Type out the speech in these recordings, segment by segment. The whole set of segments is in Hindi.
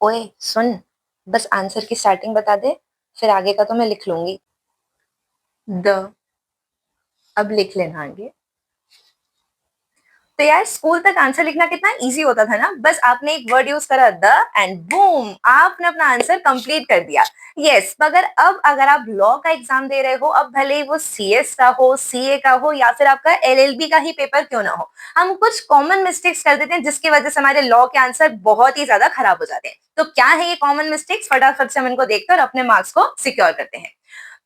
ओए सुन, बस आंसर की स्टार्टिंग बता दे, फिर आगे का तो मैं लिख लूंगी। द। अब लिख लेना आगे। तो यार स्कूल तक आंसर लिखना कितना इजी होता था ना, बस आपने एक वर्ड यूज करा द एंड बूम, आपने अपना आंसर कंप्लीट कर दिया। यस, मगर अब अगर आप लॉ का एग्जाम दे रहे हो, अब भले ही वो सीएस का हो, सीए का हो या फिर आपका एलएलबी का ही पेपर क्यों ना हो, हम कुछ कॉमन मिस्टेक्स कर देते हैं जिसकी वजह से हमारे लॉ के आंसर बहुत ही ज्यादा खराब हो जाते हैं। तो क्या है ये कॉमन मिस्टेक्स, फटाफट से हम इनको देखते हैं और अपने मार्क्स को सिक्योर करते हैं।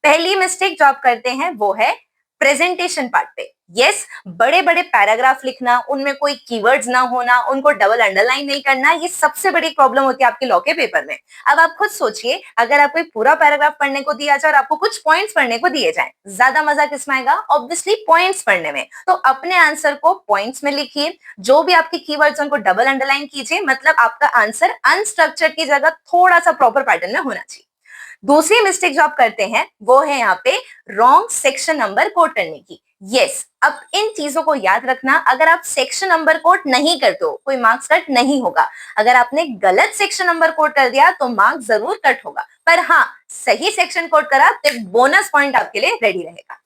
पहली मिस्टेक जो आप करते हैं वो है प्रेजेंटेशन पार्ट पे। यस, बड़े बड़े पैराग्राफ लिखना, उनमें कोई कीवर्ड्स ना होना, उनको डबल अंडरलाइन नहीं करना, ये सबसे बड़ी प्रॉब्लम होती है आपके लॉ के पेपर में। अब आप खुद सोचिए, अगर आपको एक पूरा पैराग्राफ पढ़ने को दिया जाए और आपको कुछ पॉइंट्स पढ़ने को दिए जाए, ज्यादा मजा किसमें आएगा? ऑब्वियसली पॉइंट्स पढ़ने में। तो अपने आंसर को पॉइंट्स में लिखिए, जो भी आपके कीवर्ड्स उनको डबल अंडरलाइन कीजिए, मतलब आपका आंसर अनस्ट्रक्चर्ड की जगह थोड़ा सा प्रॉपर पैटर्न में होना चाहिए। दूसरी मिस्टेक जो आप करते हैं वो है यहाँ पे रॉन्ग सेक्शन नंबर कोट करने की। यस, अब इन चीजों को याद रखना, अगर आप सेक्शन नंबर कोट नहीं करते हो कोई मार्क्स कट नहीं होगा। अगर आपने गलत सेक्शन नंबर कोट कर दिया तो मार्क्स जरूर कट होगा, पर हाँ, सही सेक्शन कोट करा तो एक बोनस पॉइंट आपके लिए रेडी रहेगा।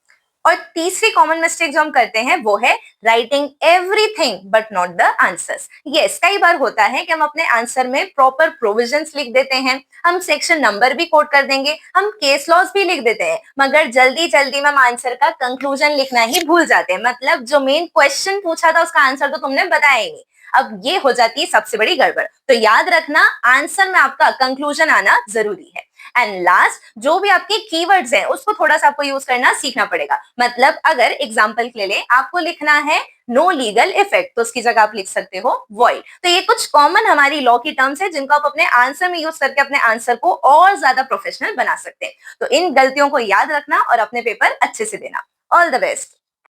और तीसरी कॉमन मिस्टेक जो हम करते हैं वो है writing everything but not the answers. Yes, कई बार होता है कि हम अपने आंसर में प्रॉपर प्रोविजंस लिख देते हैं, हम सेक्शन नंबर भी कोट कर देंगे, हम केस लॉज भी लिख देते हैं, मगर जल्दी जल्दी में हम आंसर का कंक्लूजन लिखना ही भूल जाते हैं। मतलब जो मेन क्वेश्चन पूछा था उसका आंसर तो तुमने बताया ही नहीं। अब ये हो जाती है सबसे बड़ी गड़बड़। तो याद रखना, आंसर में आपका कंक्लूजन आना जरूरी है। एंड लास्ट, जो भी आपके कीवर्ड्स हैं उसको थोड़ा सा आपको यूज करना सीखना पड़ेगा। मतलब अगर एग्जांपल के लिए आपको लिखना है नो लीगल इफेक्ट, तो उसकी जगह आप लिख सकते हो वॉइड। तो ये कुछ कॉमन हमारी लॉ की टर्म्स है जिनको आप अपने आंसर में यूज करके अपने आंसर को और ज्यादा प्रोफेशनल बना सकते हैं। तो इन गलतियों को याद रखना और अपने पेपर अच्छे से देना। All the best.